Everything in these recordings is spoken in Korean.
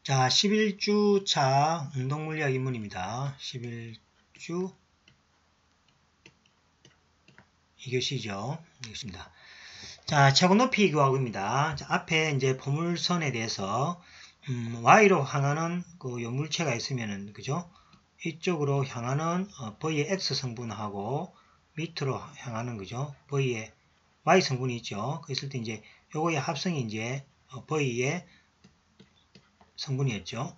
자, 11주차 운동물리학 입문입니다. 11주 2교시죠. 알겠습니다. 자, 최고 높이 구하기입니다. 자, 앞에 이제 포물선에 대해서 Y로 향하는 그 요물체가 있으면은, 그죠? 이쪽으로 향하는 V의 X 성분하고 밑으로 향하는, 그죠? V의 Y 성분이 있죠. 그랬을 때 이제 요거의 합성이 이제 V의 성분이었죠.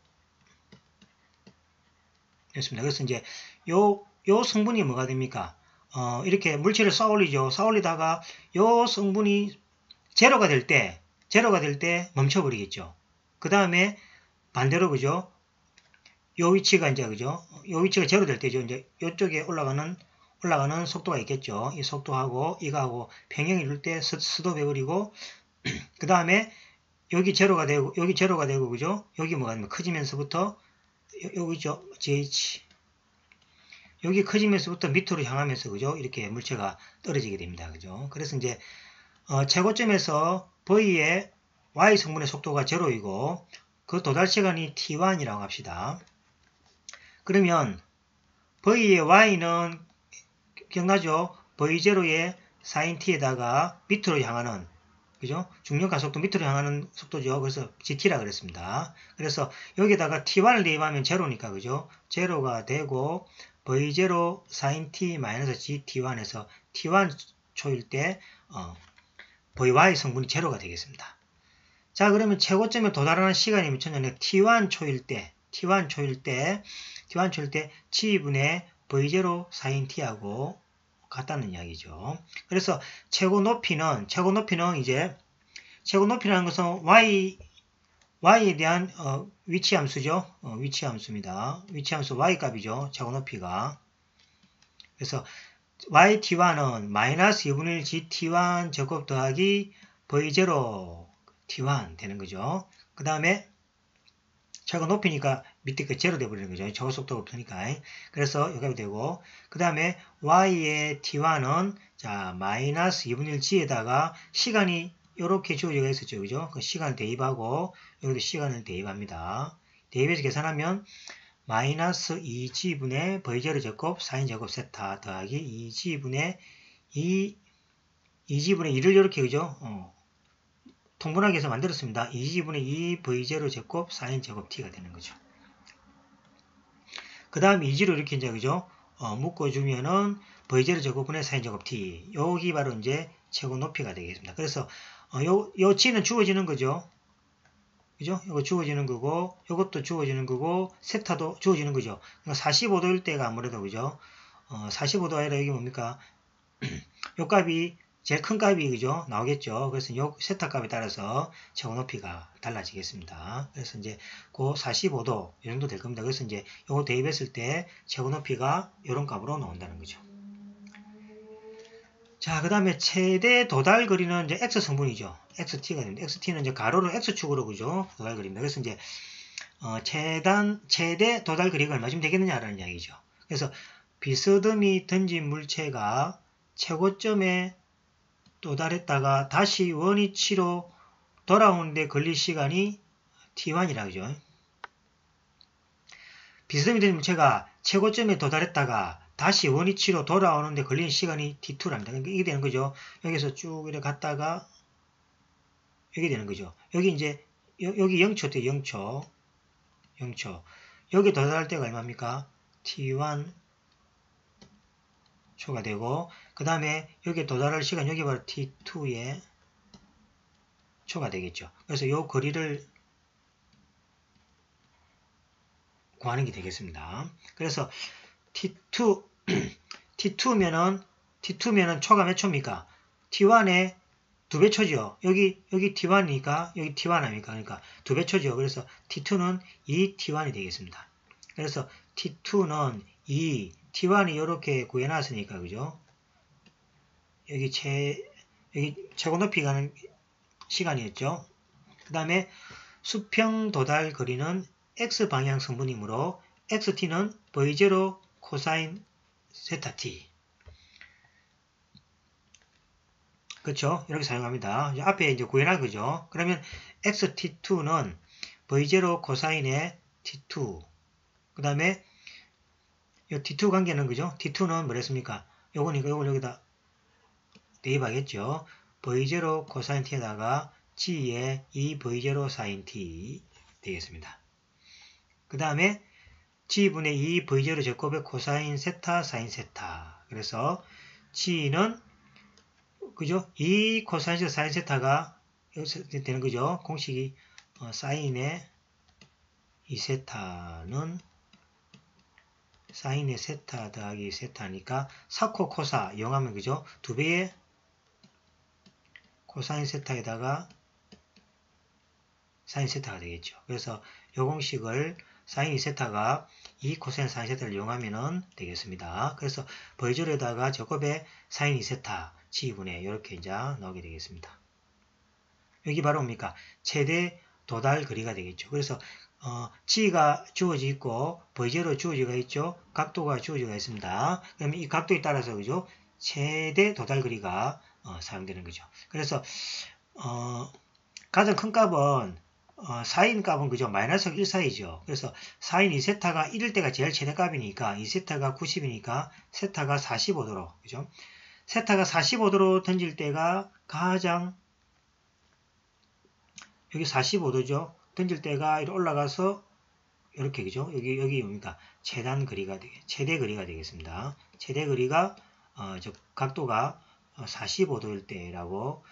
됐습니다. 그래서 이제 요 성분이 뭐가 됩니까? 이렇게 물질을 쌓아올리죠. 쌓아올리다가 요 성분이 제로가 될 때 멈춰버리겠죠. 그 다음에 반대로, 그죠? 요 위치가 이제, 그죠? 요 위치가 제로 될 때죠. 이제 요쪽에 올라가는 속도가 있겠죠. 이 속도하고 이거하고 평행을 이룰 때 스톱해버리고, 그 다음에 여기 제로가 되고, 그죠? 여기 뭐가 되면 커지면서부터, 여기 있죠? GH. 여기 커지면서부터 밑으로 향하면서, 그죠? 이렇게 물체가 떨어지게 됩니다. 그죠? 그래서 이제, 최고점에서 V의 Y 성분의 속도가 제로이고, 그 도달 시간이 T1이라고 합시다. 그러면, V의 Y는, 기억나죠? V0의 sin T에다가 밑으로 향하는, 그죠? 중력가속도 밑으로 향하는 속도죠. 그래서 GT라 그랬습니다. 그래서 여기다가 T1을 대입하면 제로니까, 그죠? 제로가 되고, V0 sin T 마이너스 GT1에서 T1 초일 때, VY 성분이 제로가 되겠습니다. 자, 그러면 최고점에 도달하는 시간이 몇 초냐면 T1 초일 때 G분의 V0 sin T하고 같다는 이야기죠. 그래서 최고 높이는 최고높이라는 것은 Y에 대한 위치함수죠. 위치함수입니다. 위치함수 Y 값이죠. 최고높이가. 그래서 YT1은 마이너스 2분의 1 GT1 제곱 더하기 V0 T1 되는 거죠. 그 다음에 최고 높이니까 밑에 거 제로 되어버리는 거죠. 저거 속도가 없으니까. 그래서 여기가 되고, 그 다음에 Y의 T1은 자 마이너스 2분의 1 G에다가 시간이 이렇게 주어져 있었죠. 그죠? 그 시간 대입하고 여기도 시간을 대입합니다. 대입해서 계산하면 마이너스 2G분의 V0 제곱 sin 제곱 세타 더하기 2G분의 2G분의 2를 이렇게, 그죠? 통분하기 위해서 만들었습니다. 2G분의 2V0 제곱 sin 제곱 T가 되는 거죠. 그 다음 2G로 이렇게 이제, 그죠? 묶어주면은 V0 제곱분의 sin 제곱 T. 여기 바로 이제 최고 높이가 되겠습니다. 그래서, 요 G는 주어지는 거죠. 그죠? 이거 주어지는 거고, 이것도 주어지는 거고, 세타도 주어지는 거죠. 그러니까 45도일 때가 아무래도, 그죠? 45도 아니라 여기 뭡니까? 요 값이 제일 큰 값이, 그죠? 나오겠죠. 그래서 요 세타 값에 따라서 최고 높이가 달라지겠습니다. 그래서 이제 그 45도 이 정도 될 겁니다. 그래서 이제 요거 대입했을 때 최고 높이가 이런 값으로 나온다는 거죠. 자, 그 다음에 최대 도달 거리는 이제 X 성분이죠. XT가 됩니다. XT는 이제 가로로 X축으로, 그죠? 도달 거리입니다. 그래서 이제, 최대 도달 거리가 얼마쯤 되겠느냐라는 이야기죠. 그래서 비스듬히 던진 물체가 최고점에 도달했다가 다시 원위치로 돌아오는데 걸릴 시간이 T1이라 그죠. 비스듬히 던진 물체가 최고점에 도달했다가 다시 원위치로 돌아오는데 걸리는 시간이 T2랍니다. 그러니까 이게 되는 거죠. 여기서 쭉 이렇게 갔다가 여기 되는 거죠. 여기 이제 여기 0초 때 0초 여기 도달할 때가 얼마입니까? T1 초가 되고 그 다음에 여기 도달할 시간 여기 바로 T2의 초가 되겠죠. 그래서 이 거리를 구하는 게 되겠습니다. 그래서 T2면은 초가 몇 초입니까? T1의 2배 초죠. 여기 T1이니까 여기 T1 아닙니까? 그러니까 2배 초죠. 그래서 T2는 2T1이 되겠습니다. 그래서 T2는 2T1이 이렇게 구해놨으니까, 그죠? 여기 최고 높이 가는 시간이었죠. 그 다음에 수평 도달 거리는 X방향 성분이므로 XT는 V0 코사인 세타 T. 그렇죠? 이렇게 사용합니다. 앞에 이제 구해놓은 거죠. 그러면 XT2는 V0 코사인의 T2. 그 다음에 이 T2 관계는 그죠? T2는 뭐랬습니까? 요거니까 요걸 여기다 대입하겠죠. V0 코사인 T에다가 G의 2V0 사인 T 되겠습니다. 그 다음에 G분의 2V0 제곱의 코사인 세타 사인 세타. 그래서 G는 그죠? 2 코사인 사인 세타가 되는 거죠. 공식이 사인의 2세타는 사인의 세타 더하기 세타니까 4코 코사 이용하면 그죠? 2배의 코사인 세타에다가 사인 세타가 되겠죠. 그래서 이 공식을 사인 2세타가 2 코사인 사인 세타를 이용하면 되겠습니다. 그래서 V0에다가 제곱의 사인 2세타 G분의 이렇게 이제 나오게 되겠습니다. 여기 바로 뭡니까? 최대 도달 거리가 되겠죠. 그래서 G가 주어져 있고 V0 주어지가 있죠. 각도가 주어지가 있습니다. 그러면 이 각도에 따라서 그죠? 최대 도달 거리가 사용되는 거죠. 그래서 가장 큰 값은 사인 값은 그죠? 마이너스 1 사이죠. 그래서 사인 2세타가 1일 때가 제일 최대 값이니까 2세타가 90이니까 세타가 45도로 그죠? 세타가 45도로 던질 때가 가장 여기 45도죠. 던질 때가 이렇게 올라가서 이렇게 그죠? 여기 뭡니까? 최대 거리가 되겠습니다. 최대 거리가 각도가 45도일 때라고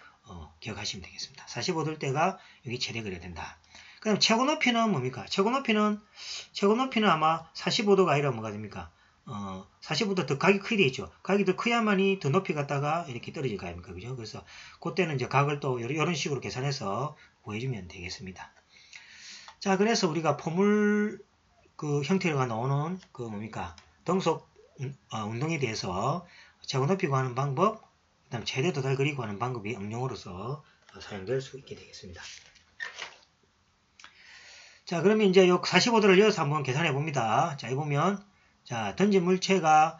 기억하시면 되겠습니다. 45도일 때가 여기 최대 거리가 된다. 그럼 최고 높이는 뭡니까? 최고 높이는 아마 45도가 아니라 뭐가 됩니까? 45도 더 각이 크게 되겠죠. 각이 더 커야만이 더 높이 갔다가 이렇게 떨어질 거 아닙니까? 그죠? 그래서 그때는 이제 각을 또 이런 식으로 계산해서 보여주면 되겠습니다. 자, 그래서 우리가 포물 그 형태가 나오는 그 뭡니까? 등속 운동에 대해서 최고 높이 구하는 방법, 그 다음 최대 도달 거리 구하는 방법이 응용으로서 사용될 수 있게 되겠습니다. 자, 그러면 이제 요 45도를 이어서 한번 계산해 봅니다. 자, 이 보면 자, 던진 물체가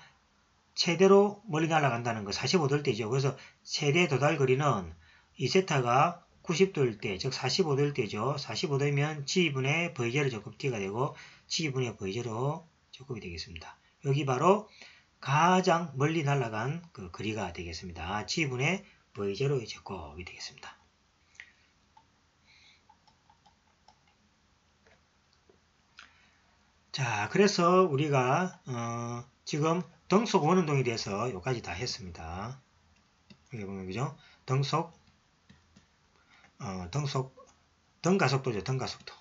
최대로 멀리 날아간다는 거 45도일 때죠. 그래서 최대 도달 거리는 2세타가 90도일 때, 즉 45도일 때죠. 45도이면 G분의 V0 제곱 T가 되고 G분의 V0 제곱이 되겠습니다. 여기 바로 가장 멀리 날아간 그 거리가 되겠습니다. G분의 V0의 제곱이 되겠습니다. 자, 그래서 우리가 지금 등속 원운동에 대해서 여기까지 다 했습니다. 여기 보면 그죠? 등가속도죠. 등가속도.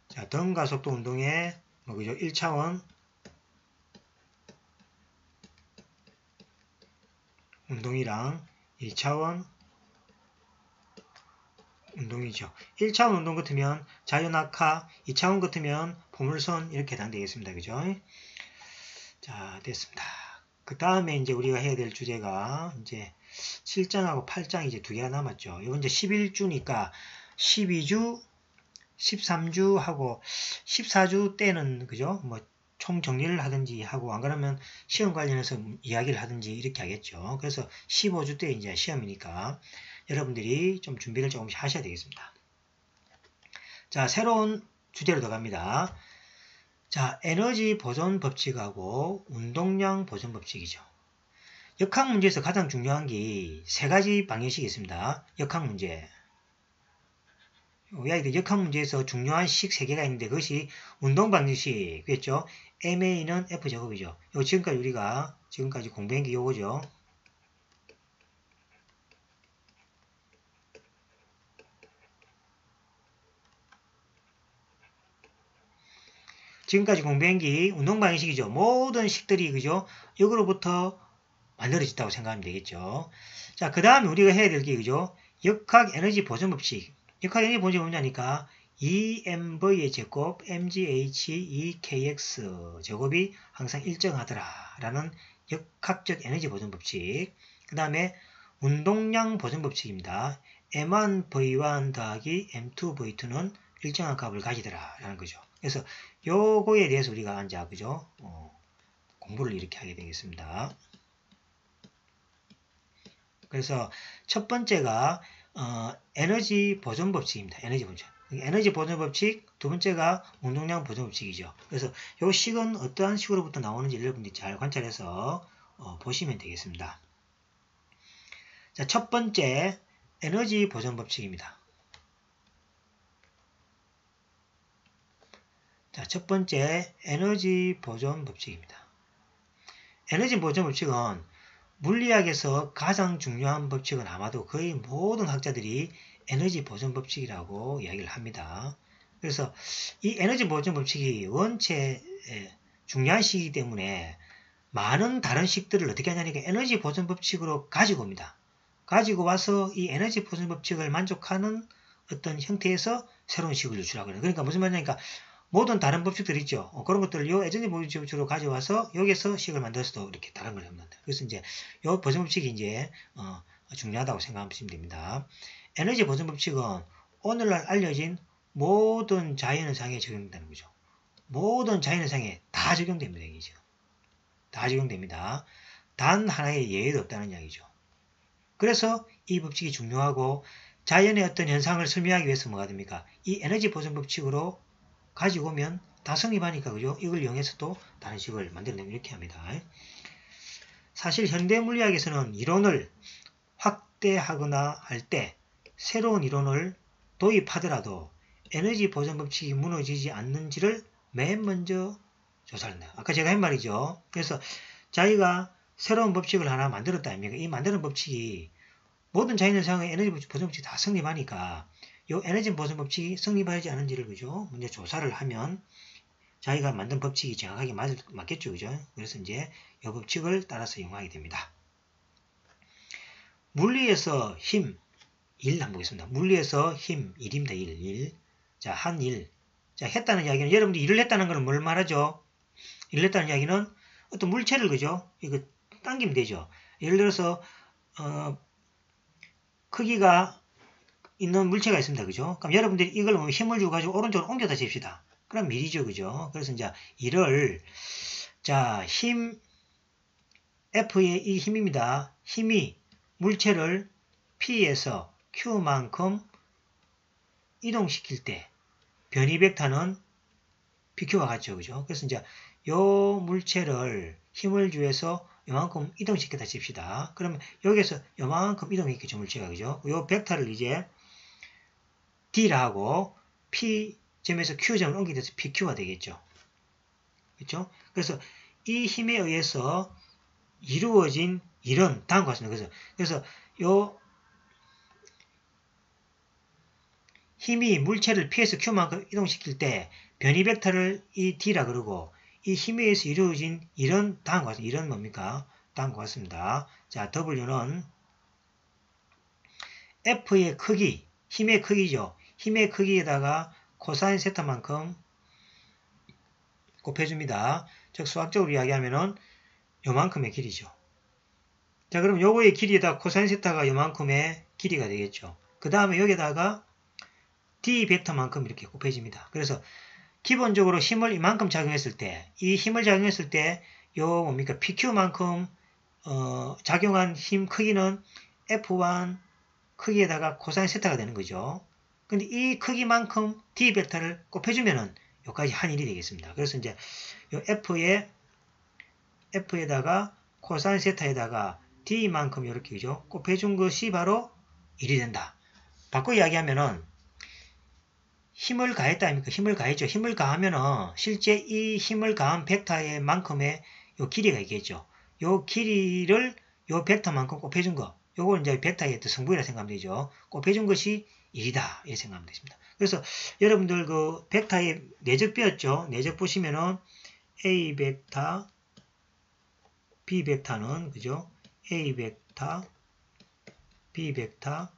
자, 등가속도 운동에 뭐 그죠? 1차원 운동이랑 2차원 운동이죠. 1차원 운동 같으면 자유낙하, 2차원 같으면 포물선 이렇게 해당되겠습니다. 그죠? 자, 됐습니다. 그 다음에 이제 우리가 해야 될 주제가 이제 7장하고 8장 이제 두 개가 남았죠. 이건 이제 11주니까 12주, 13주 하고 14주 때는 그죠? 뭐 총 정리를 하든지 하고 안 그러면 시험 관련해서 이야기를 하든지 이렇게 하겠죠. 그래서 15주 때 이제 시험이니까 여러분들이 좀 준비를 조금씩 하셔야 되겠습니다. 자, 새로운 주제로 들어갑니다. 자, 에너지 보존 법칙하고 운동량 보존 법칙이죠. 역학 문제에서 가장 중요한 게 세 가지 방정식이 있습니다. 역학 문제. 역학 문제에서 중요한 식 3개가 있는데 그것이 운동 방정식, 그랬죠? MA는 F제곱이죠. 요 지금까지 우리가 공부한 게 요거죠. 지금까지 공부한 게 운동 방정식이죠. 모든 식들이 그죠? 이거로부터 만들어졌다고 생각하면 되겠죠. 자, 그 다음에 우리가 해야 될 게 그죠? 역학 에너지 보존 법칙. 역학 에너지 보존이 뭐냐니까 EMV의 제곱 MGH EKX 제곱이 항상 일정하더라 라는 역학적 에너지 보존 법칙. 그 다음에 운동량 보존 법칙입니다. M1V1 더하기 M2V2는 일정한 값을 가지더라 라는 거죠. 그래서 요거에 대해서 우리가 이제 그죠? 공부를 이렇게 하게 되겠습니다. 그래서 첫 번째가 에너지 보존 법칙입니다. 에너지 보존 법칙, 두 번째가 운동량 보존 법칙이죠. 그래서 이 식은 어떠한 식으로부터 나오는지 여러분들이 잘 관찰해서 보시면 되겠습니다. 자, 첫 번째 에너지 보존 법칙입니다. 자, 첫 번째 에너지 보존 법칙입니다. 에너지 보존 법칙은 물리학에서 가장 중요한 법칙은 아마도 거의 모든 학자들이 에너지 보존 법칙이라고 이야기를 합니다. 그래서 이 에너지 보존 법칙이 원체 중요한 식이기 때문에 많은 다른 식들을 어떻게 하냐니까 에너지 보존 법칙으로 가지고 옵니다. 가지고 와서 이 에너지 보존 법칙을 만족하는 어떤 형태에서 새로운 식을 유출하고 있는. 그러니까 무슨 말이냐니까 모든 다른 법칙들 있죠. 그런 것들을 요 에너지 보존 법칙으로 가져와서 여기서 식을 만들어서도 이렇게 다른 걸 합니다. 그래서 이제 요 보존 법칙이 이제 중요하다고 생각하시면 됩니다. 에너지 보존 법칙은 오늘날 알려진 모든 자연현상에 적용된다는 거죠. 모든 자연현상에 다 적용됩니다. 이게 지금. 다 적용됩니다. 단 하나의 예외도 없다는 이야기죠. 그래서 이 법칙이 중요하고 자연의 어떤 현상을 설명하기 위해서 뭐가 됩니까? 이 에너지 보존 법칙으로 가지고 오면 다 성립하니까 그죠? 이걸 이용해서 또 다른 식을 만들어내면 이렇게 합니다. 사실 현대 물리학에서는 이론을 확대하거나 할 때 새로운 이론을 도입하더라도 에너지 보존 법칙이 무너지지 않는지를 맨 먼저 조사를 해요. 아까 제가 한 말이죠. 그래서 자기가 새로운 법칙을 하나 만들었다 아닙니까? 이 만드는 법칙이 모든 자연현상의 에너지 보존 법칙이 다 성립하니까 이 에너지 보존 법칙이 성립하지 않은지를 그죠? 먼저 조사를 하면 자기가 만든 법칙이 정확하게 맞겠죠. 그죠? 그래서 이제 이 법칙을 따라서 이용하게 됩니다. 물리에서 힘, 1 한번 보겠습니다. 물리에서 힘, 1입니다. 1. 자, 한 일. 자, 했다는 이야기는 여러분들이 일을 했다는 것은 뭘 말하죠? 일을 했다는 이야기는 어떤 물체를 그죠? 이거 당기면 되죠. 예를 들어서 크기가 있는 물체가 있습니다. 그죠? 그럼 여러분들이 이걸 힘을 주고 가지고 오른쪽으로 옮겨다 잽시다. 그럼 밀이죠. 그죠? 그래서 이제 이를 자, 힘 F의 이 힘입니다. 힘이 물체를 P에서 Q만큼 이동시킬 때 변이 벡터는 PQ와 같죠. 그죠? 그래서 이제 요 물체를 힘을 주어서 요만큼 이동시켰다 칩시다. 그러면 여기서 요만큼 이동했겠죠. 물체가. 그죠? 요 벡터를 이제 D라 하고 P점에서 Q점을 옮기게 돼서 PQ가 되겠죠. 그렇죠? 그래서 이 힘에 의해서 이루어진 일은 다음과 같습니다. 그래서 요 힘이 물체를 P에서 Q만큼 이동시킬 때 변이 벡터를 이 D라 그러고 이 힘에 의해서 이루어진 일은 다음과 같습니다. 일은 뭡니까? 다음과 같습니다. 자, W는 F의 크기, 힘의 크기죠. 힘의 크기에다가 코사인 세타만큼 곱해줍니다. 즉 수학적으로 이야기하면은 요만큼의 길이죠. 자, 그럼 요거의 길이에다 코사인 세타가 요만큼의 길이가 되겠죠. 그 다음에 여기다가 D 벡터만큼 이렇게 곱해집니다. 그래서 기본적으로 힘을 이만큼 작용했을 때, 이 힘을 작용했을 때, 요 뭡니까? PQ만큼, 작용한 힘 크기는 F1 크기에다가 코사인 세타가 되는 거죠. 근데 이 크기만큼 D 벡터를 곱해주면은 여기까지 한 일이 되겠습니다. 그래서 이제 요 F에다가 코사인 세타에다가 D만큼 이렇게 그죠? 곱해준 것이 바로 1이 된다. 바꿔 이야기하면은 힘을 가했다 아닙니까? 힘을 가했죠. 힘을 가하면은 실제 이 힘을 가한 벡터의 만큼의 요 길이가 있겠죠. 요 길이를 요 벡터만큼 곱해준 거. 요걸 이제 벡터의 성분이라 생각하면 되죠. 곱해준 것이 1이다. 이렇게 생각하면 되십니다. 그래서 여러분들 그 벡터의 내적 배웠죠. 내적 보시면은 A 벡터, B 벡터는 그죠? A 벡터, B 벡터,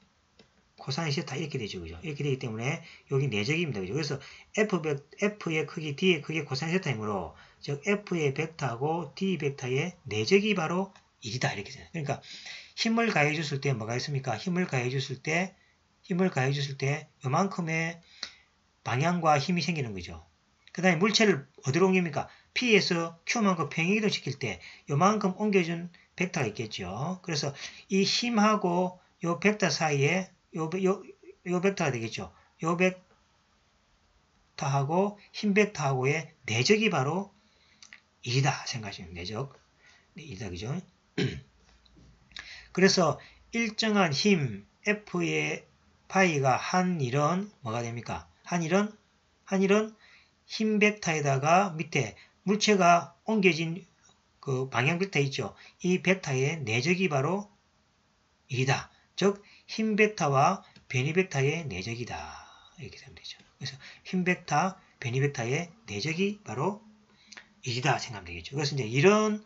코사인 세타 이렇게 되죠. 그죠? 이렇게 되기 때문에 여기 내적입니다. 그죠? 그래서 F의 크기, D의 크기 코사인 세타이므로 즉 F의 벡터하고 D 벡터의 내적이 바로 1이다. 이렇게 돼요. 그러니까 힘을 가해 줬을 때 뭐가 있습니까? 힘을 가해 줬을 때 요만큼의 방향과 힘이 생기는 거죠. 그 다음에 물체를 어디로 옮깁니까? P에서 Q만큼 평행이동 시킬 때 요만큼 옮겨준 벡터가 있겠죠. 그래서 이 힘하고 요 벡터 사이에 요 벡터가 되겠죠. 요 벡터하고 흰 벡터하고의 내적이 바로 1이다 생각하시면 내적 1이다 그죠? 그래서 일정한 힘 F의 파이가 한 일은 뭐가 됩니까? 한 일은 흰 벡터에다가 밑에 물체가 옮겨진 그 방향 벡터 있죠. 이 벡터의 내적이 바로 1이다. 즉 흰 벡터와 변이 벡터의 내적이다. 이렇게 되면 되죠. 그래서 흰 벡터, 변이 벡터의 내적이 바로 1이다 생각하면 되겠죠. 그래서 이제 이런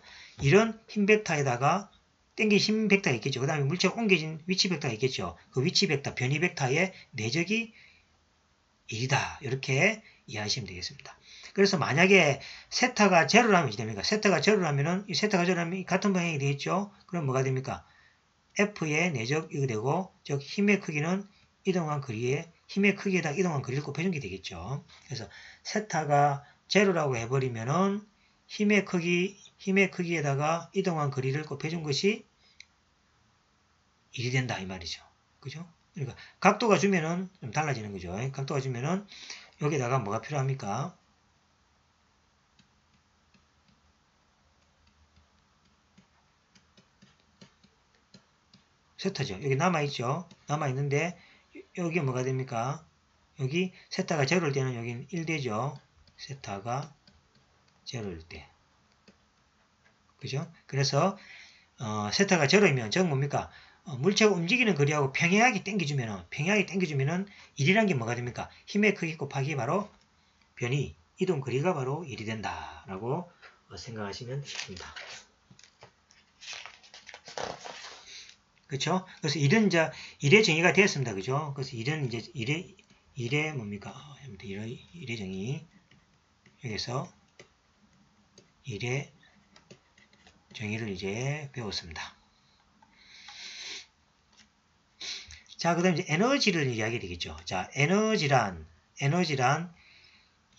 흰 벡터에다가 땡긴 흰 벡터가 있겠죠. 그 다음에 물체가 옮겨진 위치 벡터가 있겠죠. 그 위치 벡터, 변이 벡터의 내적이 1이다. 이렇게 이해하시면 되겠습니다. 그래서 만약에 세타가 제로라면 이렇게 됩니까? 세타가 제로라면은 이 세타가 제로라면 같은 방향이 되겠죠. 그럼 뭐가 됩니까? F의 내적 이거 되고 즉 힘의 크기는 이동한 거리에 힘의 크기에다 이동한 거리를 곱해준 게 되겠죠. 그래서 세타가 제로라고 해버리면은 힘의 크기에다가 이동한 거리를 곱해준 것이 1이 된다 이 말이죠. 그죠? 그러니까 각도가 주면은 좀 달라지는 거죠. 각도가 주면은 여기다가 뭐가 필요합니까? 세타죠. 여기 남아있죠. 남아있는데 여기 뭐가 됩니까? 여기 세타가 제로일 때는 여기는 1되죠. 세타가 제로일 때. 그죠? 그래서 세타가 제로이면 즉 뭡니까? 물체가 움직이는 거리하고 평행하게 당겨주면은 1이란 게 뭐가 됩니까? 힘의 크기 곱하기 바로 변이 이동 거리가 바로 1이 된다라고 생각하시면 됩니다. 그렇죠? 그래서 1의 정의가 되었습니다. 그죠? 그래서 1은 이제 1의 뭡니까? 1의 정의 여기서 1의 정의를 이제 배웠습니다. 자, 그 다음에 이제 에너지를 이야기 되겠죠. 자, 에너지란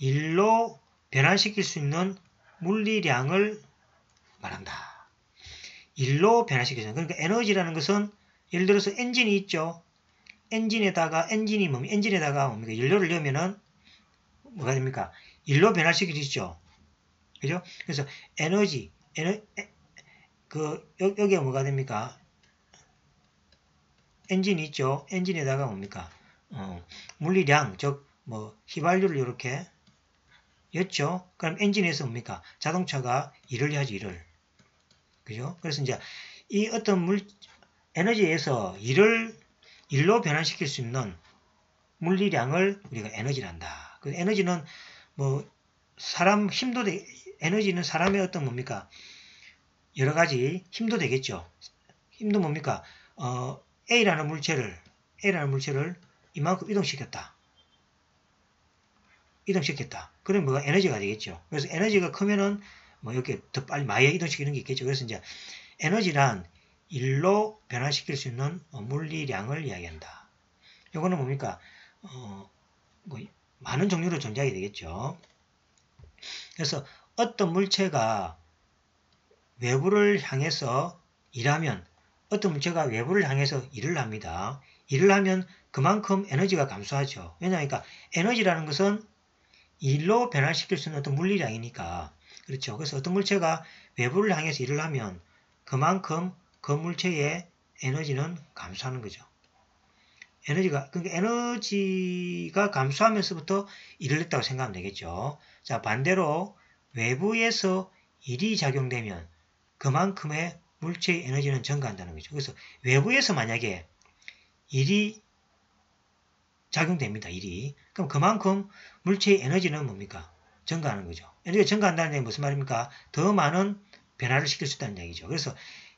1로 변환시킬 수 있는 물리량을 말한다. 1로 변화시키죠 그러니까 에너지라는 것은 예를 들어서 엔진이 있죠. 엔진에다가 뭡니까? 연료를 넣으면은 뭐가 됩니까? 1로 변화시킬 수 있죠. 그죠? 그래서 여기가 뭐가 됩니까? 엔진이 있죠. 엔진에다가 뭡니까? 물리량, 즉 뭐 휘발유를 이렇게 였죠. 그럼 엔진에서 뭡니까? 자동차가 일을 해야지 일을. 그죠? 그래서 이제 이 어떤 에너지에서 일로 변환시킬 수 있는 물리량을 우리가 에너지란다. 그 에너지는 뭐 에너지는 사람의 어떤 뭡니까? 여러 가지 힘도 되겠죠. 힘도 뭡니까? A라는 물체를 이만큼 이동시켰다. 그럼 뭐가 에너지가 되겠죠. 그래서 에너지가 크면은 뭐 이렇게 더 빨리 많이 이동시키는 게 있겠죠. 그래서 이제 에너지란 1로 변화시킬 수 있는 물리량을 이야기한다. 이거는 뭡니까? 뭐 많은 종류로 존재하게 되겠죠. 그래서 어떤 물체가 외부를 향해서 일하면 어떤 물체가 외부를 향해서 일을 합니다. 일을 하면 그만큼 에너지가 감소하죠. 왜냐하니까 에너지라는 것은 일로 변화시킬 수 있는 어떤 물리량이니까. 그렇죠. 그래서 어떤 물체가 외부를 향해서 일을 하면 그만큼 그 물체의 에너지는 감소하는 거죠. 그러니까 에너지가 감소하면서부터 일을 했다고 생각하면 되겠죠. 자, 반대로 외부에서 일이 작용되면 그만큼의 물체의 에너지는 증가한다는 거죠. 그래서 외부에서 만약에 일이 작용됩니다. 그럼 그만큼 물체의 에너지는 뭡니까? 증가하는 거죠. 에너지가 증가한다는 게 무슨 말입니까? 더 많은 변화를 시킬 수 있다는 얘기죠. 그래서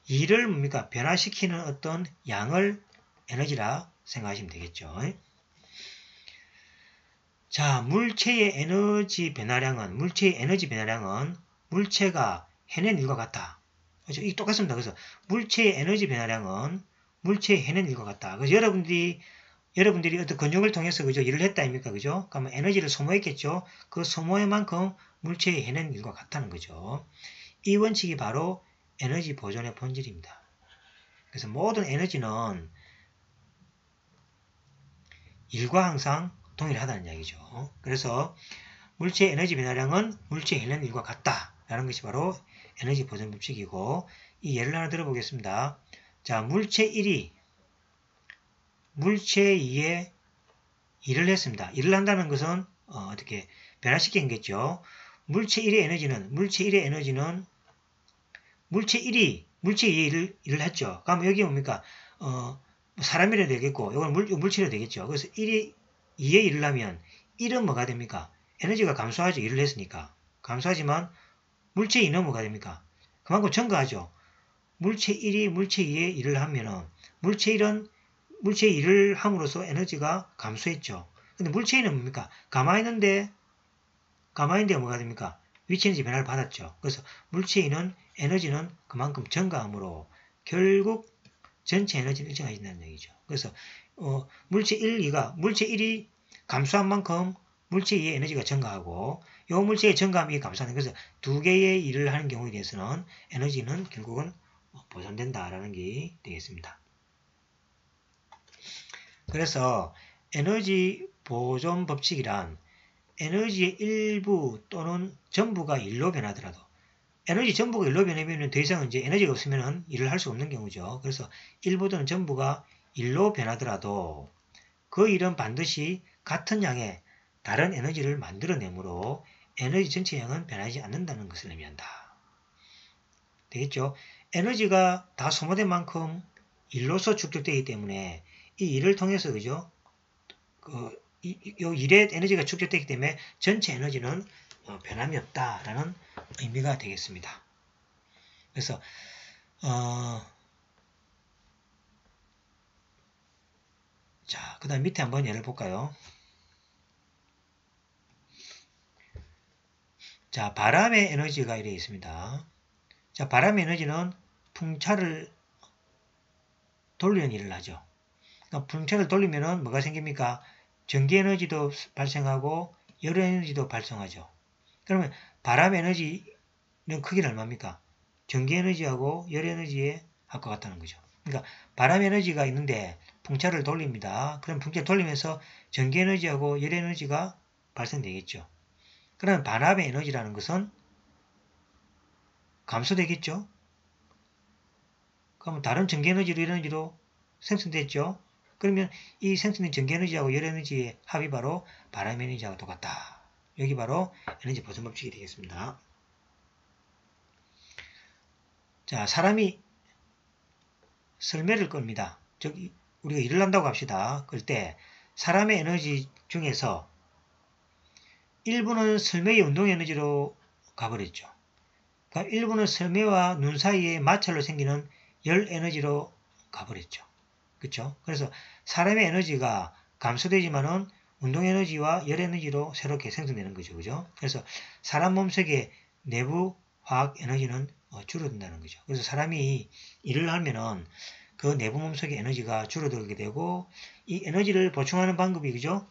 일을 뭡니까? 변화시키는 어떤 양을 에너지라 생각하시면 되겠죠. 자, 물체의 에너지 변화량은 물체가 해낸 일과 같다. 그렇죠? 이게 똑같습니다. 그래서 물체의 에너지 변화량은 물체의 해낸 일과 같다. 그래서 여러분들이 어떤 근육을 통해서 그죠? 일을 했다 아닙니까? 그죠? 그러면 에너지를 소모했겠죠? 그 소모의 만큼 물체의 해낸 일과 같다는 거죠. 이 원칙이 바로 에너지 보존의 본질입니다. 그래서 모든 에너지는 일과 항상 동일하다는 이야기죠. 그래서 물체의 에너지 변화량은 물체에 있는 일과 같다라는 것이 바로 에너지 보존 법칙이고, 이 예를 하나 들어보겠습니다. 자, 물체 1이 물체 2에 일을 했습니다. 일을 한다는 것은 어떻게 변화시킨 거겠죠. 물체 1의 에너지는 물체 1이 물체 2의 일을 했죠. 그럼 여기 뭡니까? 사람이라 되겠고, 이건 물체로 되겠죠. 그래서 1이 2의 일을 하면 1은 뭐가 됩니까? 에너지가 감소하죠. 일을 했으니까. 감소하지만 물체 2는 뭐가 됩니까? 그만큼 증가하죠. 물체 1이 물체 2의 일을 하면은 물체 1은 물체 1을 함으로써 에너지가 감소했죠. 근데 물체 2는 뭡니까? 가만히 있는데 뭐가 됩니까? 위치 에너지 변화를 받았죠. 그래서 물체 2는 에너지는 그만큼 증가함으로 결국 전체 에너지는 일정해진다는 얘기죠. 그래서 물체 1이 감소한 만큼 물체 2의 에너지가 증가하고, 이 물체의 증가함이 감소하는, 그래서 두 개의 일을 하는 경우에 대해서는 에너지는 결국은 보존된다라는 게 되겠습니다. 그래서 에너지 보존 법칙이란 에너지의 일부 또는 전부가 일로 변하더라도, 에너지 전부가 일로 변하면 더 이상 이제 에너지가 없으면 일을 할 수 없는 경우죠. 그래서 일부 또는 전부가 일로 변하더라도 그 일은 반드시 같은 양의 다른 에너지를 만들어내므로 에너지 전체량은 변하지 않는다는 것을 의미한다. 되겠죠? 에너지가 다 소모된 만큼 일로서 축적되기 때문에 이 일을 통해서, 그죠? 이 일의 에너지가 축적되기 때문에 전체 에너지는 변함이 없다라는 의미가 되겠습니다. 그래서 자, 그 다음 밑에 한번 예를 볼까요? 자, 바람의 에너지가 이렇게 있습니다. 자, 바람의 에너지는 풍차를 돌리는 일을 하죠. 그러니까 풍차를 돌리면은 뭐가 생깁니까? 전기 에너지도 발생하고 열 에너지도 발생하죠. 그러면 바람 에너지는 크기는 얼마입니까? 전기 에너지하고 열 에너지의 합과 같다는 거죠. 그러니까 바람 에너지가 있는데 풍차를 돌립니다. 그럼 풍차를 돌리면서 전기 에너지하고 열 에너지가 발생되겠죠. 그러면 바람의 에너지라는 것은 감소되겠죠. 그러면 다른 전기 에너지로 열 에너지로 생성됐죠. 그러면 이 생성된 전기 에너지하고 열 에너지의 합이 바로 바람 에너지하고 똑같다. 여기 바로 에너지 보존 법칙이 되겠습니다. 자, 사람이 썰매를 끕니다. 즉 우리가 일을 한다고 합시다. 그럴 때 사람의 에너지 중에서 일부는 썰매의 운동 에너지로 가버렸죠. 그러니까 일부는 썰매와 눈 사이에 마찰로 생기는 열 에너지로 가버렸죠. 그렇죠? 그래서 사람의 에너지가 감소되지만은 운동 에너지와 열 에너지로 새롭게 생성되는 거죠. 그죠? 그래서 사람 몸속의 내부 화학 에너지는 줄어든다는 거죠. 그래서 사람이 일을 하면은 그 내부 몸속의 에너지가 줄어들게 되고, 이 에너지를 보충하는 방법이, 그죠?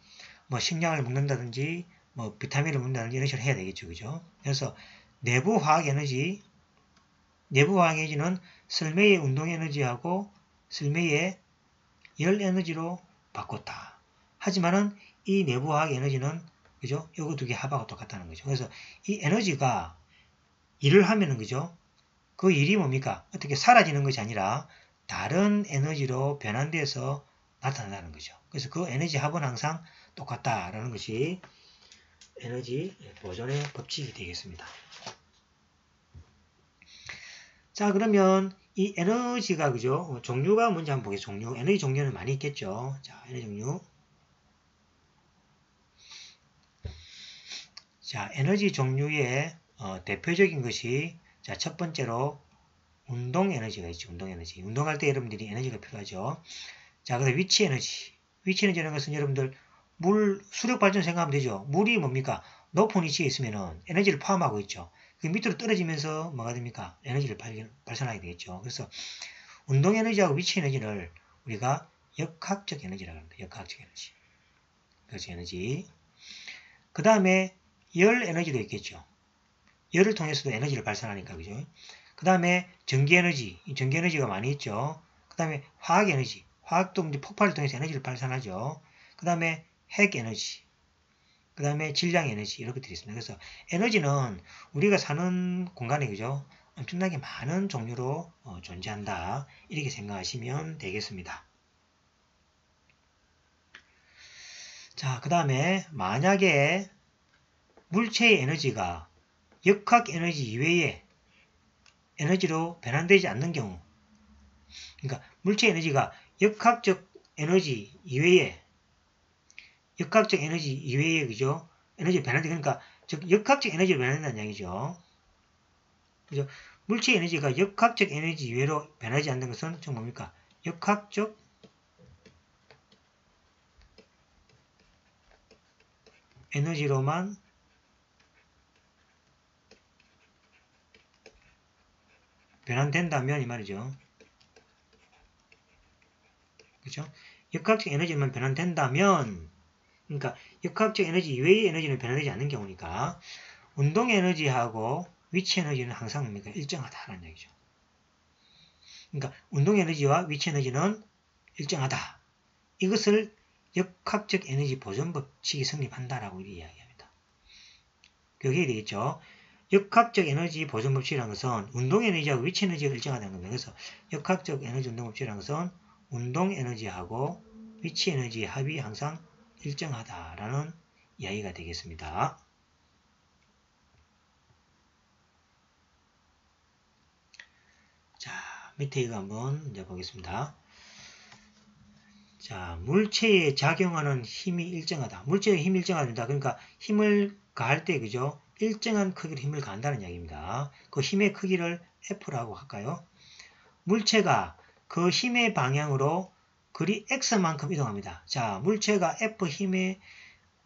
뭐 식량을 먹는다든지 뭐 비타민을 먹는다든지 이런 식으로 해야 되겠죠. 그죠? 그래서 내부 화학 에너지는 썰매의 운동 에너지하고 썰매의 열 에너지로 바꿨다. 하지만은 이 내부 화학 에너지는, 그죠? 요거 두 개 합하고 똑같다는 거죠. 그래서 이 에너지가 일을 하면은, 그죠? 그 일이 뭡니까? 어떻게 사라지는 것이 아니라 다른 에너지로 변환돼서 나타난다는 거죠. 그래서 그 에너지 합은 항상 똑같다라는 것이 에너지 보존의 법칙이 되겠습니다. 자, 그러면 이 에너지가, 그죠? 종류가 뭔지 한번 보겠습니다. 종류. 에너지 종류는 많이 있겠죠. 자, 에너지 종류. 자, 에너지 종류의 대표적인 것이, 자, 첫 번째로 운동 에너지가 있죠. 운동 에너지. 운동할 때 여러분들이 에너지가 필요하죠. 자, 그다음 위치 에너지. 위치 에너지라는 것은 여러분들 수력 발전 생각하면 되죠. 물이 뭡니까? 높은 위치에 있으면은 에너지를 포함하고 있죠. 그 밑으로 떨어지면서 뭐가 됩니까? 에너지를 발산하게 되겠죠. 그래서 운동 에너지하고 위치 에너지를 우리가 역학적 에너지라고 합니다. 역학적 에너지. 그렇죠, 에너지. 그 다음에 열 에너지도 있겠죠. 열을 통해서도 에너지를 발산하니까, 그죠? 그 다음에 전기 에너지. 전기 에너지가 많이 있죠. 그 다음에 화학 에너지. 화학도 이제 폭발을 통해서 에너지를 발산하죠. 그 그 다음에 핵 에너지, 그 다음에 질량 에너지 이런 것들이 있습니다. 그래서 에너지는 우리가 사는 공간에 그죠? 엄청나게 많은 종류로 존재한다. 이렇게 생각하시면 되겠습니다. 자, 그 다음에 만약에 물체의 에너지가 역학 에너지 이외의 에너지로 변환되지 않는 경우, 그러니까 물체 에너지가 역학적 에너지 이외의 그죠? 에너지 변환돼 그러니까 즉 역학적 에너지로 변환된다는 이야기죠. 그죠? 물체 에너지가 역학적 에너지 이외로 변하지 않는 것은 즉 뭡니까? 역학적 에너지로만 변환된다면 이 말이죠. 그죠? 역학적 에너지만 변환된다면, 그러니까 역학적 에너지 이외의 에너지는 변화되지 않는 경우니까 운동 에너지하고 위치 에너지는 항상 뭡니까? 일정하다라는 얘기죠. 그러니까 운동 에너지와 위치 에너지는 일정하다. 이것을 역학적 에너지 보존 법칙이 성립한다라고 이야기합니다. 그게 되겠죠. 역학적 에너지 보존 법칙이라는 것은 운동 에너지하고 위치 에너지가 일정하다는 겁니다. 그래서 역학적 에너지 운동 법칙이라는 것은 운동 에너지하고 위치 에너지의 합이 항상 일정하다라는 이야기가 되겠습니다. 자, 밑에 이거 한번 이제 보겠습니다. 자, 물체에 작용하는 힘이 일정하다. 물체의 힘이 일정하다. 그러니까 힘을 가할 때 그죠? 일정한 크기로 힘을 가한다는 이야기입니다. 그 힘의 크기를 F라고 할까요? 물체가 그 힘의 방향으로 그리 X만큼 이동합니다. 자, 물체가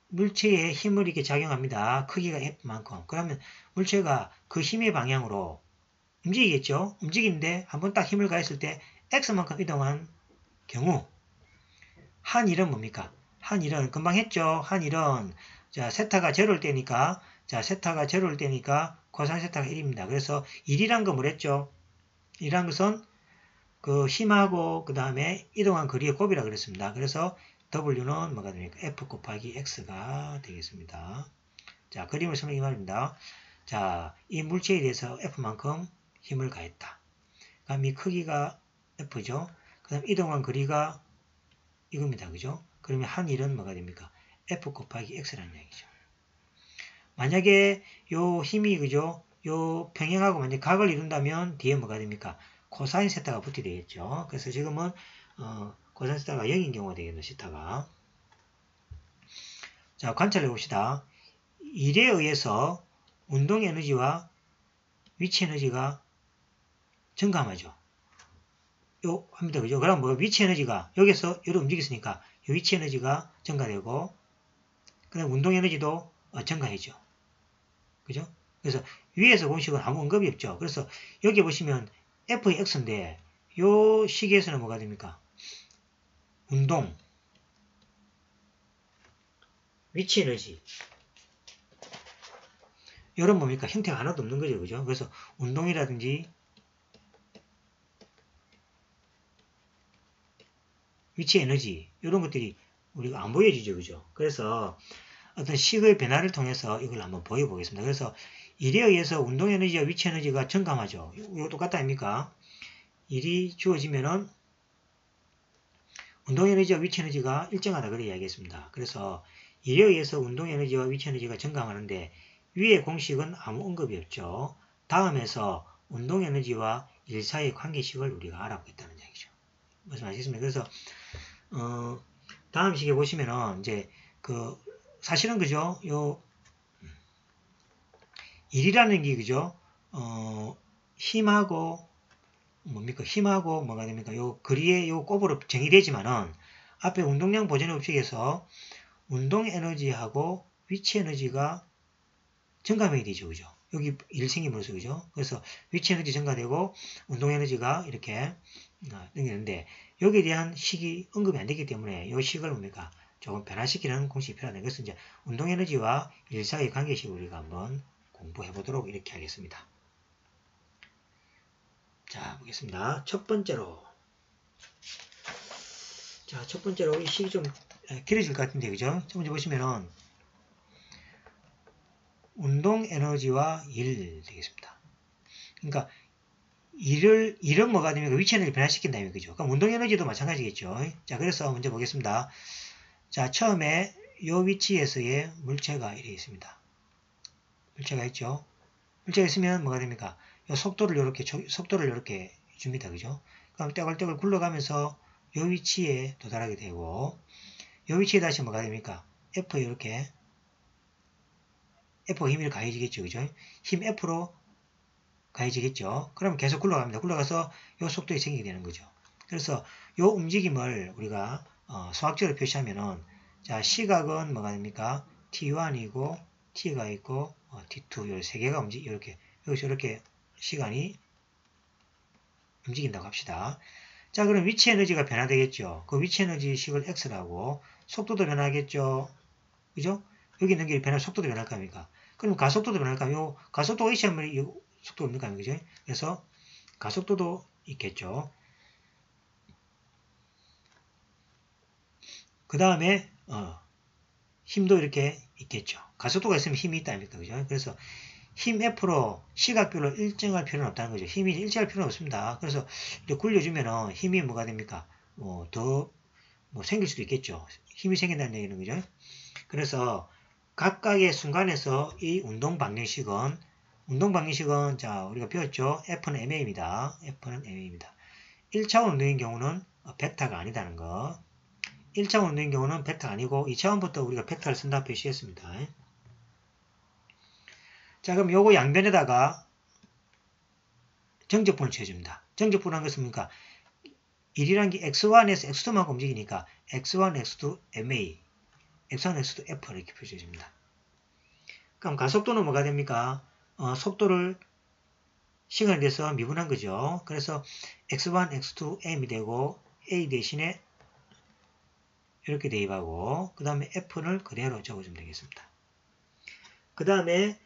물체에 힘을 이렇게 작용합니다. 크기가 F만큼. 그러면 물체가 그 힘의 방향으로 움직이겠죠? 움직이는데 한번 딱 힘을 가했을 때 X만큼 이동한 경우 한일은 뭡니까? 한일은 금방 했죠? 한일은 자, 세타가 제로일 때니까 세타가 제로일 때니까 코사인 세타가 1입니다. 그래서 1이란 건 뭐랬죠? 1이란 것은 그 힘하고 그 다음에 이동한 거리의 곱이라 그랬습니다. 그래서 W는 뭐가 됩니까? F 곱하기 X가 되겠습니다. 자, 그림을 설명해 말입니다. 자, 이 물체에 대해서 F만큼 힘을 가했다. 그럼 이 크기가 F죠. 그 다음 이동한 거리가 이겁니다. 그죠? 그러면 한 일은 뭐가 됩니까? F 곱하기 X라는 얘기죠. 만약에 요 힘이 그죠? 요 평행하고 만약 각을 이룬다면 뒤에 뭐가 됩니까? 코사인 세타가 붙게 되겠죠. 그래서 지금은 코사인 세타가 0인 경우가 되겠네. 시타가. 자, 관찰해 봅시다. 일에 의해서 운동 에너지와 위치 에너지가 증감하죠. 요 합니다. 그죠? 그럼 뭐 위치 에너지가 여기서 여기로 움직였으니까 위치 에너지가 증가되고 그다음 운동 에너지도 증가해죠. 그죠? 그래서 위에서 공식은 아무 언급이 없죠. 그래서 여기 보시면 Fx인데 요 시기에서는 뭐가 됩니까? 운동 위치 에너지 이런 뭡니까? 형태가 하나도 없는 거죠. 그죠? 그래서 운동이라든지 위치 에너지 이런 것들이 우리가 안 보여지죠. 그죠? 그래서 어떤 식의 변화를 통해서 이걸 한번 보여보겠습니다. 그래서 일에 의해서 운동 에너지와 위치 에너지가 증감하죠. 이거 똑같다 아닙니까? 일이 주어지면은 운동 에너지와 위치 에너지가 일정하다 그렇게 이야기했습니다. 그래서 일에 의해서 운동 에너지와 위치 에너지가 증감하는데 위의 공식은 아무 언급이 없죠. 다음에서 운동 에너지와 일 사이의 관계식을 우리가 알아보겠다는 얘기죠. 무슨 말이겠습니까? 그래서 다음 시기에 보시면은 이제 그 사실은 그죠? 요 일이라는 게 그죠? 힘하고 뭡니까? 힘하고 뭐가 됩니까? 요 거리에 요 곱으로 정의되지만은 앞에 운동량 보존의 법칙에서 운동 에너지하고 위치 에너지가 증감이 되죠. 그죠? 여기 일 생김으로써 그죠? 그래서 위치 에너지 증가되고 운동 에너지가 이렇게 생기는데 여기에 대한 식이 언급이 안 되기 때문에 이 식을 뭡니까? 조금 변화시키는 공식이 필요하다. 그래서 이제 운동 에너지와 일 사이의 관계식을 우리가 한번 공부해 보도록 이렇게 하겠습니다. 자, 보겠습니다. 첫 번째로 이 식이 좀 길어질 것 같은데, 그죠? 첫 번째 보시면은, 운동 에너지와 일 되겠습니다. 그러니까, 일은 뭐가 됩니까? 위치 에너지 변화시킨다, 그죠? 그럼 운동 에너지도 마찬가지겠죠. 자, 그래서 먼저 보겠습니다. 자, 처음에 요 위치에서의 물체가 이렇게 있습니다. 물체가 있죠. 물체가 있으면 뭐가 됩니까? 요 속도를 이렇게 줍니다. 그죠? 그럼 떼굴떼굴 굴러가면서 요 위치에 도달하게 되고, 요 위치에 다시 뭐가 됩니까? F에 이렇게, F가 힘이 가해지겠죠. 그죠? 힘 F로 가해지겠죠. 그러면 계속 굴러갑니다. 굴러가서 요 속도에 생기게 되는 거죠. 그래서 요 움직임을 우리가 수학적으로 표시하면은, 자, 시각은 뭐가 됩니까? T1이고, T가 있고, T2, 요 세 개가 이렇게, 여기서 이렇게 시간이 움직인다고 합시다. 자, 그럼 위치 에너지가 변화되겠죠. 그 위치 에너지 식을 X라고, 속도도 변하겠죠. 그죠? 여기 있는 게 속도도 변할 거 아닙니까? 그럼 가속도도 변할 거 아니에요? 가속도가 있으면 이 속도가 없는 거 아닙니까? 그죠? 그래서 가속도도 있겠죠. 그 다음에 힘도 이렇게 있겠죠. 가속도가 있으면 힘이 있다 아닙니까? 그죠? 그래서 힘 F로 시각별로 일정할 필요는 없다는 거죠. 힘이 일정할 필요는 없습니다. 그래서 이렇게 굴려주면은 힘이 뭐가 됩니까? 더 생길 수도 있겠죠. 힘이 생긴다는 얘기는 거죠. 그래서 각각의 순간에서 이 운동 방정식은 자, 우리가 배웠죠? F는 ma입니다. F는 ma입니다. 1차원 운동인 경우는 벡터가 아니다는 거. 1차원 운동인 경우는 벡터가 아니고 2차원부터 우리가 벡터를 쓴다 표시했습니다. 자, 그럼 요거 양변에다가 정적분을 취해줍니다. 정적분은 것은 뭡니까? 1이라는 게 x1에서 x2만큼 움직이니까 x1, x2, ma, x1, x2, f 이렇게 표시해줍니다. 그럼 가속도는 뭐가 됩니까? 속도를 시간에 대해서 미분한 거죠. 그래서 x1, x2, m이 되고 a 대신에 이렇게 대입하고 그 다음에 f를 그대로 적어주면 되겠습니다. 그 다음에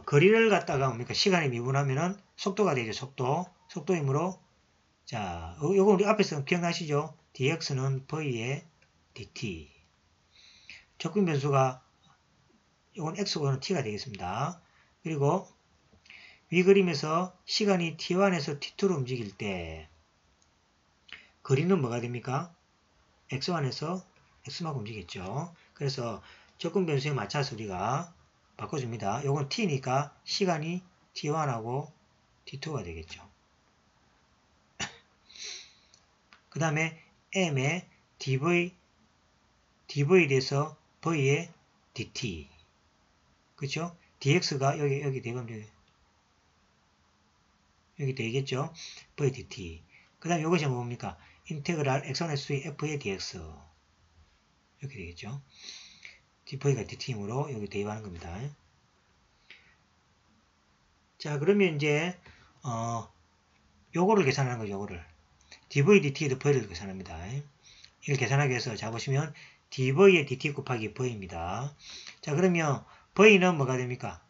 거리를 갖다가 뭡니까? 시간에 미분하면은 속도가 되죠. 속도이므로 자, 요거 우리 앞에서 기억나시죠? dx는 v의 dt. 적분 변수가 이건 x고 이건 t가 되겠습니다. 그리고 위 그림에서 시간이 t1에서 t2로 움직일 때 거리는 뭐가 됩니까? x1에서 x만큼 움직였죠. 그래서 적분 변수에 맞춰서 우리가 바꿔줍니다. 요건 t니까 시간이 t1하고 t2가 되겠죠. 그 다음에 m의 dv에 대해서 v의 dt. 그쵸? dx가 여기 대입하면 여기 되겠죠? v dt. 그 다음에 이것이 뭡니까? 인테그랄 x1, x2, f의 dx. 이렇게 되겠죠? v가 dt이므로 여기 대입하는 겁니다. 자, 그러면 이제, 요거를 계산하는 거죠, 요거를. dv, dt에도 v를 계산합니다. 이걸 계산하기 위해서, 자, 보시면, dv의 dt 곱하기 v입니다. 자, 그러면, v는 뭐가 됩니까?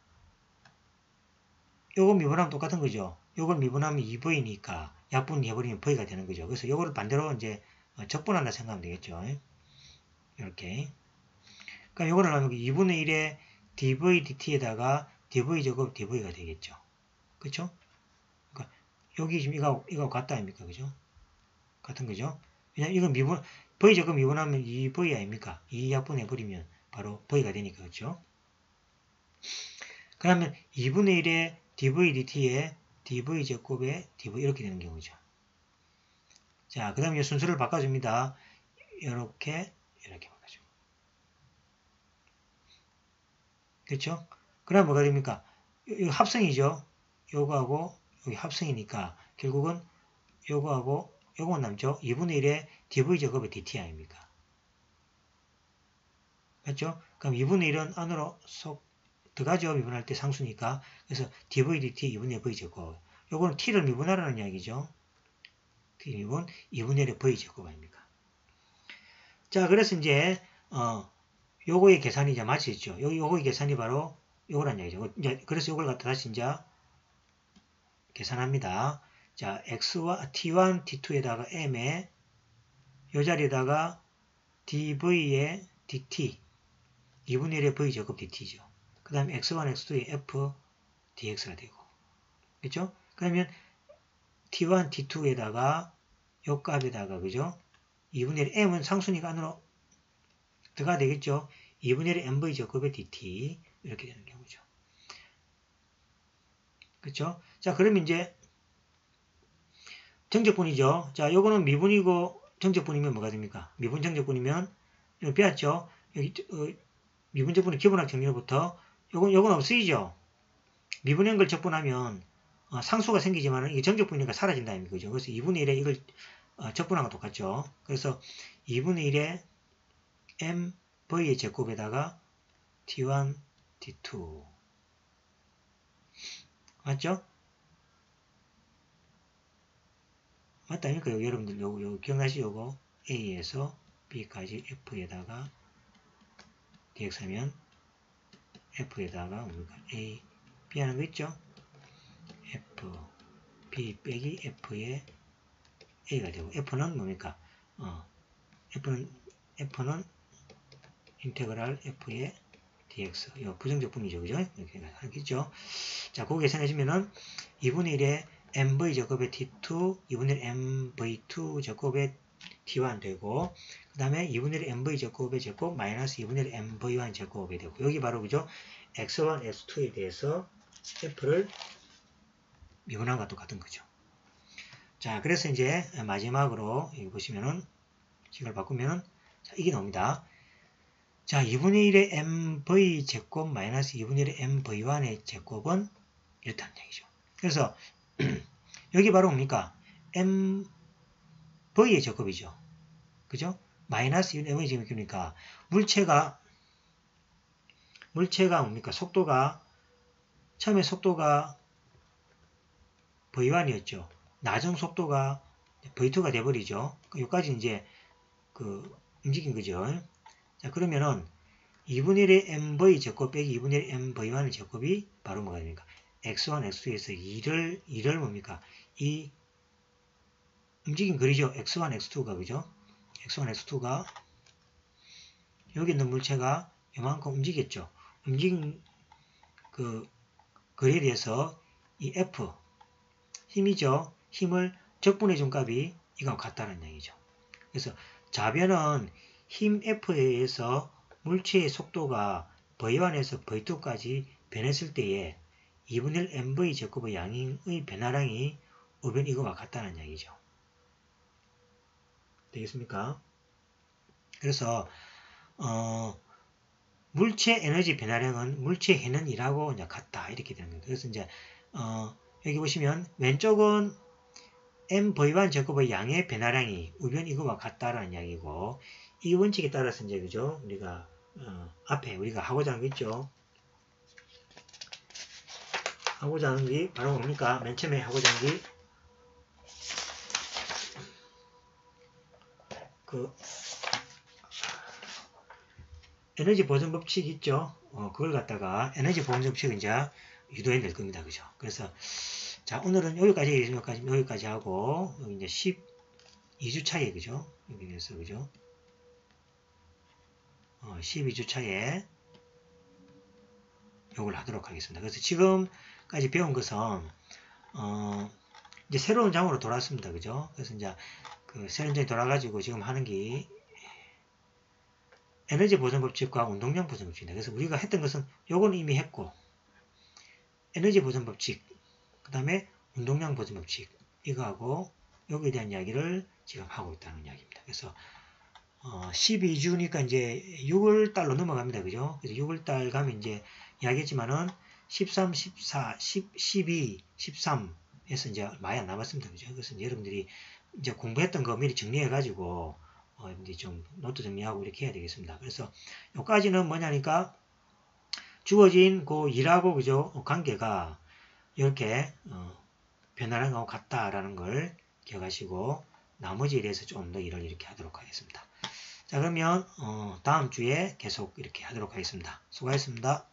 요거 미분하면 똑같은 거죠. 요걸 미분하면 2v니까, 약분 해버리면 v가 되는 거죠. 그래서 요거를 반대로 이제, 적분한다 생각하면 되겠죠. 이렇게. 그러니까 요거를 하면 2분의 1의 dv, dt에다가 dv 제곱 dv가 되겠죠. 그쵸? 그러니까 여기 지금 이거 같다 아닙니까? 그죠? 같은 거죠? 왜냐면 이건 v 제곱 미분하면 2v 아닙니까? 2약분 해버리면 바로 v가 되니까, 그죠? 그러면 2분의 1의 dv dt에 dv 제곱에 dv 이렇게 되는 경우죠. 자, 그 다음에 순서를 바꿔줍니다. 이렇게 바꿔줍니다. 그렇죠? 그럼 뭐가 됩니까? 이거 합성이죠. 요거하고 여기 합성이니까 결국은 요거하고 요거만 남죠. 2분의 1의 dv 제곱의 dt 아닙니까? 맞죠? 그럼 2분의 1은 안으로 쏙 들어가죠. 미분할 때 상수니까. 그래서 dv dt 2분의 v 제곱. 요거는 t를 미분하라는 이야기죠. t 미분 2분의 1의 v 제곱 아닙니까? 자, 그래서 이제 요거의 계산이 이제 맞겠죠. 요거의 계산이 바로 요거란 얘기죠. 이제 그래서 요걸 갖다 다시 이제 계산합니다. 자, x와 t1, t2에다가 m에 요 자리에다가 dv의 dt 2분의 1의 v 제곱 dt죠. 그 다음에 x1, x2의 f dx가 되고 그렇죠? 그러면 t1, t2에다가 요 값에다가 그죠? 2분의 1 m은 상수니까 안으로 들어가야 되겠죠? 2분의 1 mv 제곱의 dt 이렇게 되는 경우죠. 그렇죠? 자, 그러면 이제 정적분이죠. 자, 요거는 미분이고 정적분이면 뭐가 됩니까? 미분 정적분이면 이거 배웠죠? 여기 미분 적분의 기본학 정리로부터 요건 없어지죠. 미분한 걸 적분하면 상수가 생기지만 이게 정적분이니까 사라진다 아닙니까? 그죠? 그래서 2분의 1에 이걸 적분한 거 똑같죠. 그래서 2분의 1에 mv의 제곱에다가 t1, t2 맞죠? 맞다 아닙니까? 여러분들 요거 기억나시죠? 요거 a에서 b까지 f에다가 dx 하면 f에다가 뭡니까? a, b 하는 거 있죠? f, b 빼기 f의 a가 되고 f는 뭡니까? f는 인테그랄 f의 dx. 이 부정적분이죠. 그죠? 이렇게 하겠죠. 자, 그거 계산해주면은 2분의 1에 mv 제곱의 t2, 2분의 1 mv2 제곱의 t1 되고, 그 다음에 2분의 1 mv 제곱의 제곱 마이너스 2분의 1 mv1 제곱이 되고, 여기 바로 그죠? x1, x2에 대해서 f를 미분한 것과 똑같은 거죠. 자, 그래서 이제 마지막으로 여기 보시면은 식을 바꾸면은 자, 이게 나옵니다. 자, 2분의 1의 mv 제곱 마이너스 2분의 1의 mv1의 제곱은 이렇다는 얘기죠. 그래서 여기 바로 뭡니까? mv의 제곱이죠. 그죠? 마이너스 mv의 제곱이니까 물체가 뭡니까? 속도가 처음에 속도가 v1이었죠. 나중 속도가 v2가 돼버리죠. 여기까지 이제 움직인 거죠. 자, 그러면은 2분의 1의 mv 제곱 빼기 2분의 1 mv1의 제곱이 바로 뭐가 됩니까? x1, x2에서 2를 뭡니까? 이 움직인 거리죠. x1, x2가 그죠? x1, x2가 여기 있는 물체가 이만큼 움직였죠. 움직인 그 거리에 대해서 이 F 힘이죠. 힘을 적분해 준 값이 이거와 같다는 얘기죠. 그래서 좌변은 힘 F에 의해서 물체의 속도가 v1에서 v2까지 변했을 때에 2분의 1 mv 제곱의 양의 변화량이 우변 이거와 같다는 얘기죠. 되겠습니까? 그래서 물체 에너지 변화량은 물체 해는이라고 이제 같다 이렇게 되는 거예요. 그래서 이제 여기 보시면 왼쪽은 mv1 제곱의 양의 변화량이 우변 이거와 같다라는 이야기고 이 원칙에 따라서 이제 그죠? 우리가 앞에 우리가 하고자 하는 게 있죠. 하고자 하는 게 바로 뭡니까? 맨 처음에 하고자 하는 게 에너지 보존 법칙 있죠? 그걸 갖다가 에너지 보존 법칙을 이제 유도해 낼 겁니다. 그죠? 그래서 자, 오늘은 여기까지 하고 여기 이제 12주 차에 그죠? 여기에서 그죠? 12주 차에 요걸 하도록 하겠습니다. 그래서 지금까지 배운 것은 이제 새로운 장으로 돌아왔습니다. 그죠? 그래서 이제 새로운 장이 돌아가지고 지금 하는 게 에너지 보존 법칙과 운동량 보존 법칙입니다. 그래서 우리가 했던 것은 요건 이미 했고 에너지 보존 법칙 그 다음에 운동량 보존 법칙 이거하고 여기에 대한 이야기를 지금 하고 있다는 이야기입니다. 그래서 12주니까 이제 6월달로 넘어갑니다. 그죠? 그래서 6월달 가면 이제 이야기했지만은 13, 14, 12, 13에서 이제 많이 안 남았습니다. 그죠? 그래서 이제 여러분들이 이제 공부했던 거 미리 정리해가지고 이제 좀 노트 정리하고 이렇게 해야 되겠습니다. 그래서 여기까지는 뭐냐니까 주어진 그 일하고 그죠? 관계가 이렇게 변화량하고 같다라는 걸 기억하시고 나머지에 대해서 좀 더 일을 이렇게 하도록 하겠습니다. 자, 그러면 다음 주에 계속 이렇게 하도록 하겠습니다. 수고하셨습니다.